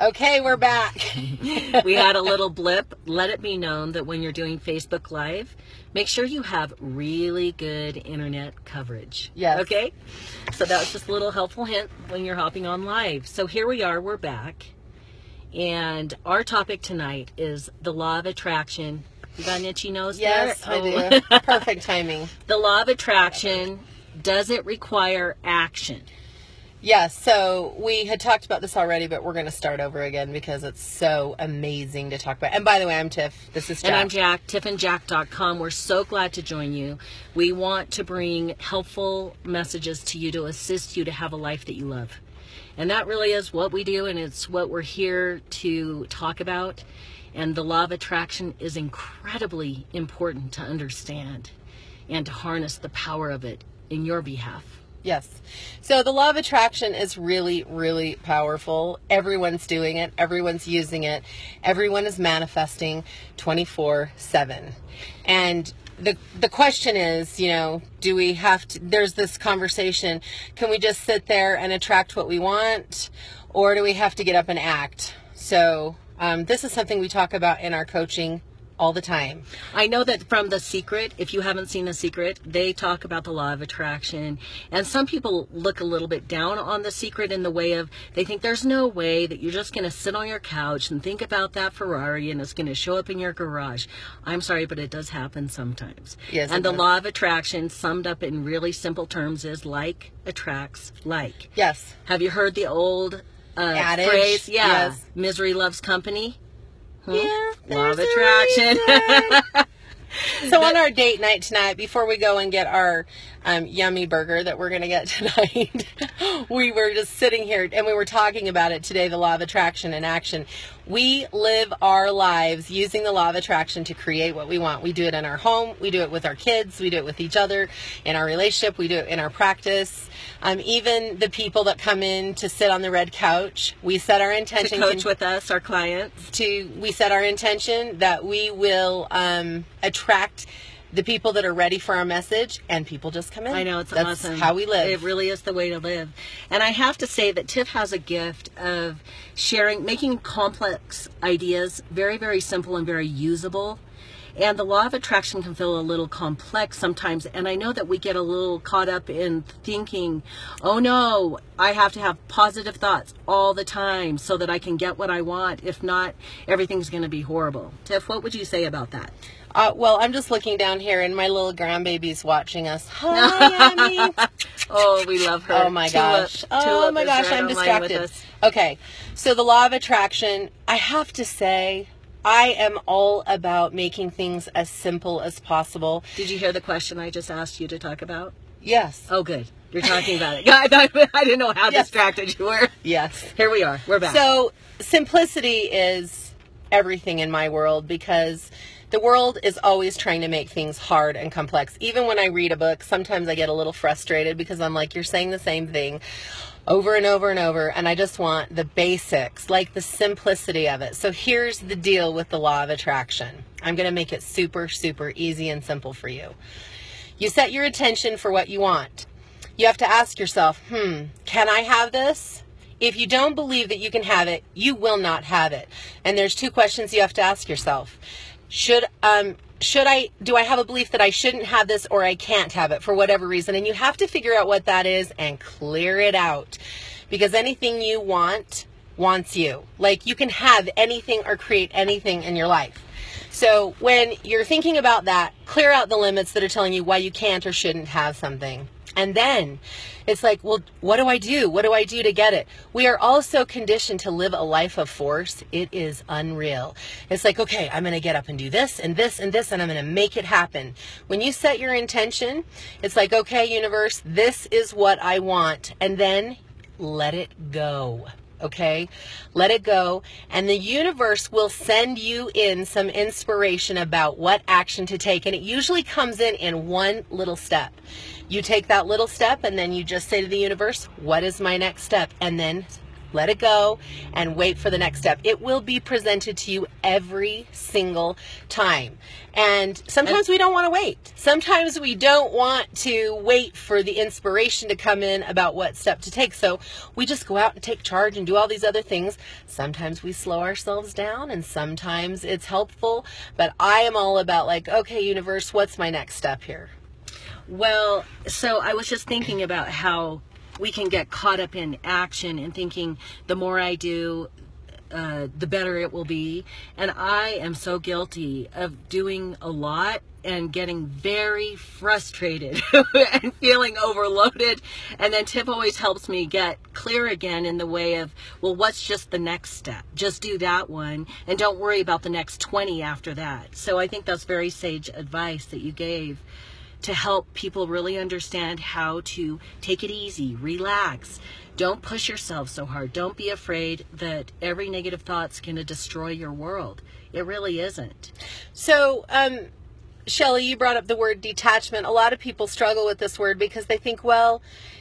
Okay, we're back. We had a little blip. Let it be known that when you're doing Facebook Live, make sure you have really good internet coverage. Yes. Okay? So that was just a little helpful hint when you're hopping on live. So here we are, we're back. And our topic tonight is the law of attraction. You got an itchy nose Yes, there? I do. Perfect timing. The law of attraction, does it require action? Yes, so we had talked about this already, but we're going to start over again because it's so amazing to talk about. And by the way, I'm Tiff. This is Jack. And I'm Jack, tiffandjack.com. We're so glad to join you. We want to bring helpful messages to you to assist you to have a life that you love. And that really is what we do, and it's what we're here to talk about. And the law of attraction is incredibly important to understand and to harness the power of it in your behalf. Yes. So the law of attraction is really, really powerful. Everyone's doing it. Everyone's using it. Everyone is manifesting 24/7. And the question is, you know, do we have to, there's this conversation, can we just sit there and attract what we want, or do we have to get up and act? So this is something we talk about in our coaching all the time. I know that from The Secret, if you haven't seen The Secret, they talk about the law of attraction. And some people look a little bit down on The Secret in the way of, they think there's no way that you're just going to sit on your couch and think about that Ferrari and it's going to show up in your garage. I'm sorry, but it does happen sometimes. Yes, and the law of attraction, summed up in really simple terms, is like attracts like. Yes. Have you heard the old adage? Phrase? Yeah. Yes. Misery loves company. Yeah, law of attraction. So on our date night tonight, before we go and get our yummy burger that we're going to get tonight, we were just sitting here and we were talking about it today, the law of attraction in action. We live our lives using the law of attraction to create what we want. We do it in our home. We do it with our kids. We do it with each other in our relationship. We do it in our practice. Even the people that come in to sit on the red couch, we set our intention to coach with us, our clients. We set our intention that we will attract the people that are ready for our message, and people just come in. I know, it's That's awesome. how we live. It really is the way to live. And I have to say that Tiff has a gift of sharing, making complex ideas very, very simple and very usable. And the law of attraction can feel a little complex sometimes. And I know that we get a little caught up in thinking, oh no, I have to have positive thoughts all the time so that I can get what I want. If not, everything's going to be horrible. Tiff, what would you say about that? Well, I'm just looking down here, and my little grandbaby's watching us. Hi, Yummy. Oh, we love her. Oh, my gosh. Tulip is right I'm online distracted. with us. Okay, so the law of attraction, I have to say, I am all about making things as simple as possible. Did you hear the question I just asked you to talk about? Yes. Oh, good. You're talking about it. I didn't know how distracted you were. Yes. Here we are. We're back. So simplicity is everything in my world, because the world is always trying to make things hard and complex. Even when I read a book, sometimes I get a little frustrated because I'm like, you're saying the same thing over and over and over, and I just want the basics, like the simplicity of it. So here's the deal with the law of attraction. I'm going to make it super, super easy and simple for you. You set your intention for what you want. You have to ask yourself, can I have this? If you don't believe that you can have it, you will not have it. And there's two questions you have to ask yourself. Do I have a belief that I shouldn't have this, or I can't have it for whatever reason? And you have to figure out what that is and clear it out, because anything you want wants you. Like, you can have anything or create anything in your life. So when you're thinking about that, clear out the limits that are telling you why you can't or shouldn't have something. And then it's like, well, what do I do? What do I do to get it? We are all so conditioned to live a life of force. It is unreal. It's like, okay, I'm going to get up and do this and this and this, and I'm going to make it happen. When you set your intention, it's like, okay, universe, this is what I want. And then let it go. Okay, let it go, and the universe will send you in some inspiration about what action to take, and it usually comes in one little step. You take that little step, and then you just say to the universe, what is my next step? And then let it go, and wait for the next step. It will be presented to you every single time. And sometimes we don't want to wait. Sometimes we don't want to wait for the inspiration to come in about what step to take. So we just go out and take charge and do all these other things. Sometimes we slow ourselves down, and sometimes it's helpful. But I am all about like, okay, universe, what's my next step here? Well, so I was just thinking about how we can get caught up in action and thinking the more I do, the better it will be. And I am so guilty of doing a lot and getting very frustrated and feeling overloaded. And then Tiff always helps me get clear again in the way of, well, what's just the next step? Just do that one and don't worry about the next 20 after that. So I think that's very sage advice that you gave to help people really understand how to take it easy, relax. Don't push yourself so hard. Don't be afraid that every negative thought's going to destroy your world. It really isn't. So, Shelley, you brought up the word detachment. A lot of people struggle with this word because they think, well,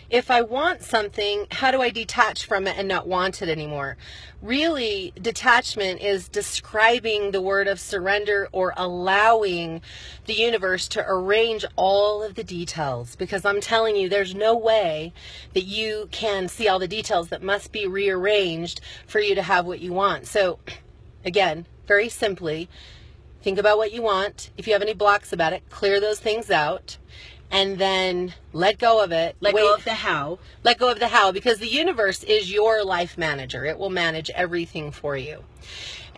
if I want something, how do I detach from it and not want it anymore? Really, detachment is describing the word of surrender or allowing the universe to arrange all of the details. Because I'm telling you, there's no way that you can see all the details that must be rearranged for you to have what you want. So, again, very simply, think about what you want. If you have any blocks about it, clear those things out. And then let go of it. Let go of the how. Let go of the how, because the universe is your life manager. It will manage everything for you.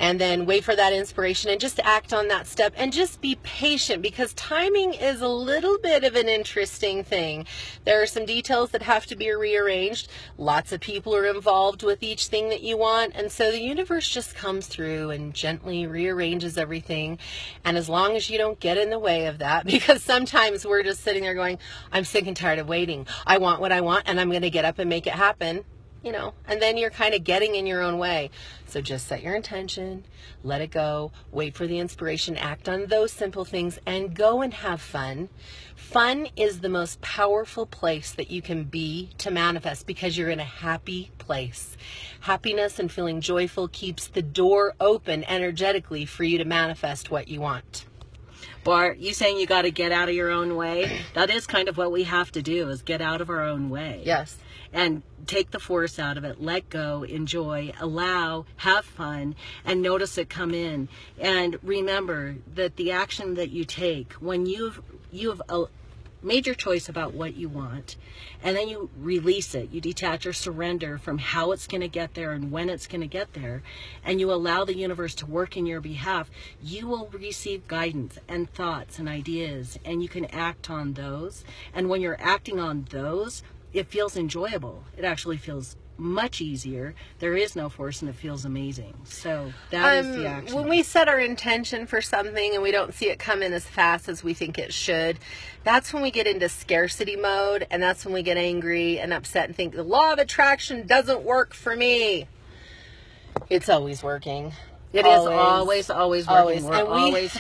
And then wait for that inspiration and just act on that step and just be patient, because timing is a little bit of an interesting thing. There are some details that have to be rearranged. Lots of people are involved with each thing that you want. And so the universe just comes through and gently rearranges everything. And as long as you don't get in the way of that, because sometimes we're just sitting there going, I'm sick and tired of waiting. I want what I want and I'm going to get up and make it happen. You know, and then you're kind of getting in your own way. So just set your intention, let it go, wait for the inspiration, act on those simple things, and go and have fun. Fun is the most powerful place that you can be to manifest, because you're in a happy place. Happiness and feeling joyful keeps the door open energetically for you to manifest what you want. Bart, you saying you got to get out of your own way? That is kind of what we have to do, is get out of our own way. Yes. And take the force out of it, let go, enjoy, allow, have fun, and notice it come in. And remember that the action that you take, when you've made your choice about what you want, and then you release it, you detach or surrender from how it's going to get there and when it's going to get there, and you allow the universe to work in your behalf, you will receive guidance and thoughts and ideas, and you can act on those. And when you're acting on those, it feels enjoyable. It actually feels much easier. There is no force, and it feels amazing. So that is the action. When we set our intention for something and we don't see it come in as fast as we think it should, that's when we get into scarcity mode, and that's when we get angry and upset and think the law of attraction doesn't work for me. It's always working. It is always working. Always.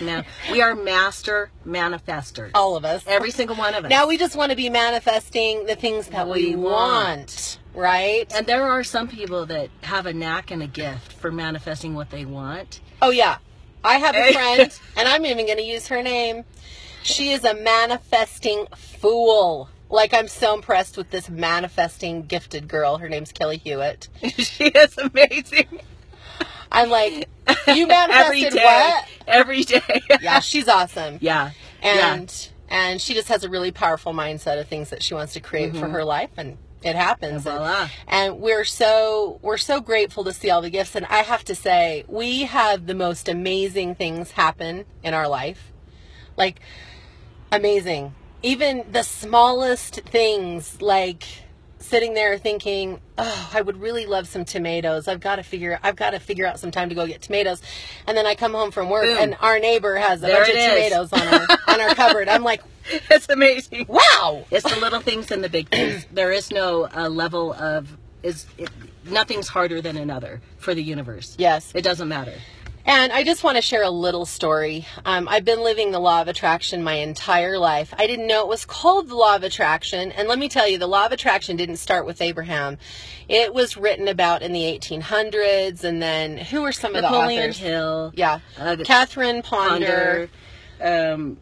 We are master manifestors. All of us. Every single one of us. Now we just want to be manifesting the things that we want, right? And there are some people that have a knack and a gift for manifesting what they want. Oh, yeah. I have a friend, and I'm even going to use her name. She is a manifesting fool. Like, I'm so impressed with this manifesting gifted girl. Her name's Kelly Hewitt. She is amazing. I'm like, you manifested every day, what? Every day. Yeah, she's awesome. Yeah. And she just has a really powerful mindset of things that she wants to create for her life, and it happens. And we're so grateful to see all the gifts. And I have to say, we have the most amazing things happen in our life. Like, amazing. Even the smallest things, like sitting there thinking, oh, I would really love some tomatoes. I've got to figure out some time to go get tomatoes. And then I come home from work, and our neighbor has a bunch of tomatoes on our cupboard. I'm like, it's amazing. Wow. It's the little things and the big things. There is no level of, nothing's harder than another for the universe. Yes. It doesn't matter. And I just want to share a little story. I've been living the law of attraction my entire life. I didn't know it was called the law of attraction. And let me tell you, the law of attraction didn't start with Abraham. It was written about in the 1800s. And then who were some of the authors? Napoleon Hill. Yeah. Catherine Ponder. There's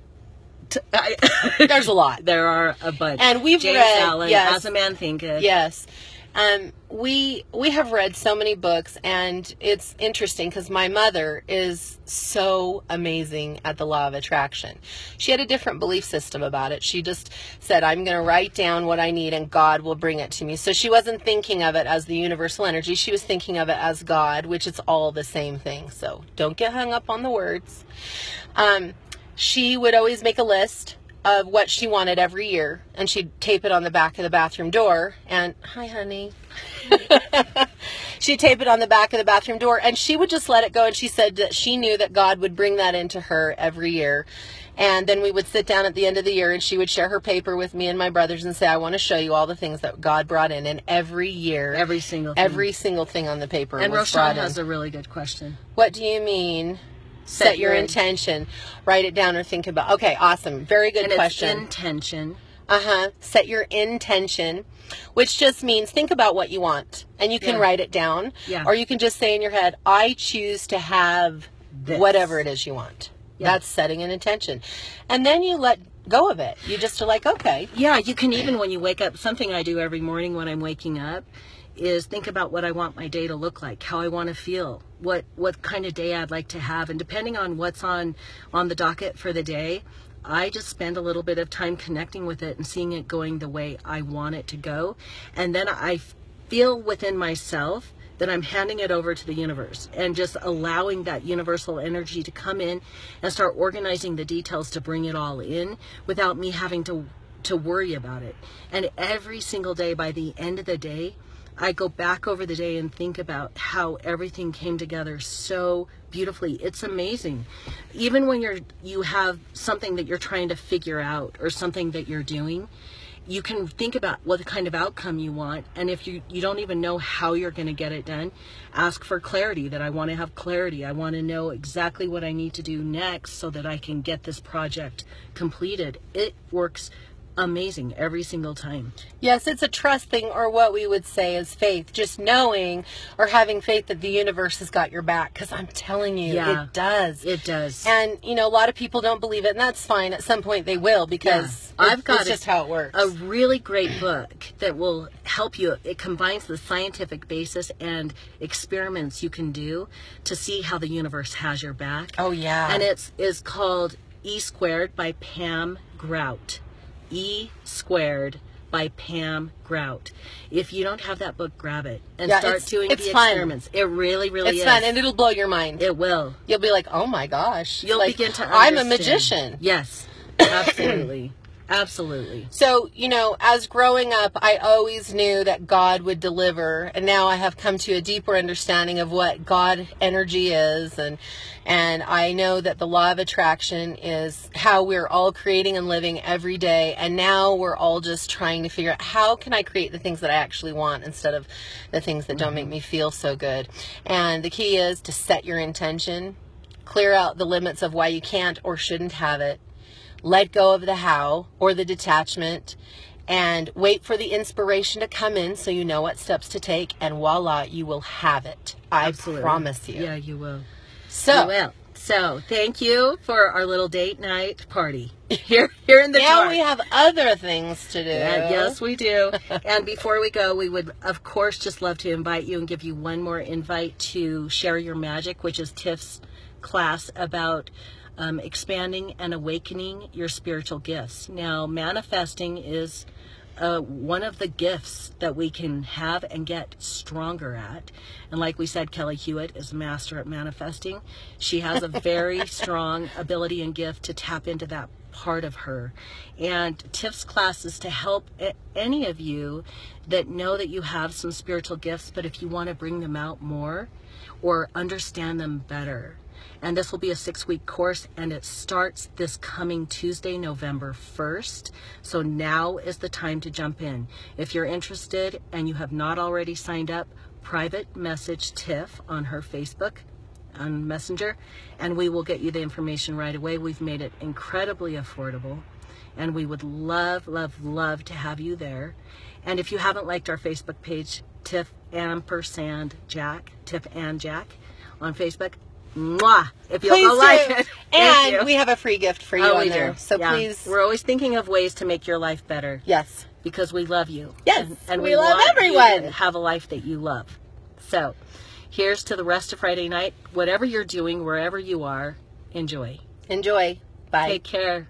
a lot. There are a bunch. And we've James read, Allen, yes, As a Man Thinketh. Yes. We have read so many books, and it's interesting because my mother is so amazing at the law of attraction. She had a different belief system about it. She just said, I'm going to write down what I need and God will bring it to me. So she wasn't thinking of it as the universal energy. She was thinking of it as God, which is all the same thing. So don't get hung up on the words. She would always make a list of what she wanted every year, and she'd tape it on the back of the bathroom door. And hi, honey. She'd tape it on the back of the bathroom door, and she would just let it go. And she said that she knew that God would bring that into her every year. And then we would sit down at the end of the year, and she would share her paper with me and my brothers and say, I want to show you all the things that God brought in. And every year, every single thing on the paper and was Roshan brought in. has a really good question. What do you mean? Set your intention. Write it down or think about. Okay, awesome. Very good question. It's intention. Set your intention, which just means think about what you want. And you can write it down. Yeah. Or you can just say in your head, I choose to have whatever it is you want. Yeah. That's setting an intention. And then you let go of it. You just are like, okay. Yeah, you can even when you wake up, something I do every morning when I'm waking up is think about what I want my day to look like, how I want to feel, what kind of day I'd like to have. And depending on what's on the docket for the day, I just spend a little bit of time connecting with it and seeing it going the way I want it to go. And then I feel within myself that I'm handing it over to the universe and just allowing that universal energy to come in and start organizing the details to bring it all in without me having to worry about it. And every single day, by the end of the day, I go back over the day and think about how everything came together so beautifully. It's amazing. Even when you have something that you're trying to figure out or something that you're doing, you can think about what kind of outcome you want. And if you don't even know how you're going to get it done, ask for clarity, that I want to have clarity. I want to know exactly what I need to do next so that I can get this project completed. It works amazing every single time. Yes, it's a trust thing, or what we would say is faith. Just knowing or having faith that the universe has got your back. Because I'm telling you, it does. It does. And, a lot of people don't believe it, and that's fine. At some point they will, because it's just how it works. A really great book that will help you. It combines the scientific basis and experiments you can do to see how the universe has your back. Oh, yeah. And it's called E Squared by Pam Grout. E Squared by Pam Grout. If you don't have that book, grab it and start doing the experiments. It really, really is. It's fun, and it'll blow your mind. It will. You'll be like, oh my gosh. You'll begin to understand. I'm a magician. Yes, absolutely. Absolutely. So, as growing up, I always knew that God would deliver. And now I have come to a deeper understanding of what God energy is. And I know that the law of attraction is how we're all creating and living every day. And now we're all just trying to figure out, how can I create the things that I actually want instead of the things that don't make me feel so good. And the key is to set your intention, clear out the limits of why you can't or shouldn't have it. Let go of the how or the detachment, and wait for the inspiration to come in so you know what steps to take, and voila, you will have it. I promise you. Yeah, you will. So, you will. So, thank you for our little date night party here in the now dark. We have other things to do. Yes, we do. And before we go, we would, of course, just love to invite you and give you one more invite to Share Your Magic, which is Tiff's class about expanding and awakening your spiritual gifts. Now, manifesting is one of the gifts that we can have and get stronger at. And like we said, Kelly Hewitt is a master at manifesting. She has a very strong ability and gift to tap into that part of her. And Tiff's class is to help any of you that know that you have some spiritual gifts, but if you want to bring them out more or understand them better. And this will be a 6-week course, and it starts this coming Tuesday, November 1st. So now is the time to jump in. If you're interested and you have not already signed up, private message Tiff on her Facebook on Messenger, and we will get you the information right away. We've made it incredibly affordable, and we would love, love, love to have you there. And if you haven't liked our Facebook page, Tiff ampersand Jack, Tiff and Jack on Facebook, mwah, if you'll Please go like do. it. And Thank you. we have a free gift for you Oh, on we there. do. So Yeah. please. We're always thinking of ways to make your life better. Yes. Because we love you. Yes, And we love want everyone. you to have a life that you love. So, here's to the rest of Friday night. Whatever you're doing, wherever you are, enjoy. Enjoy. Bye. Take care.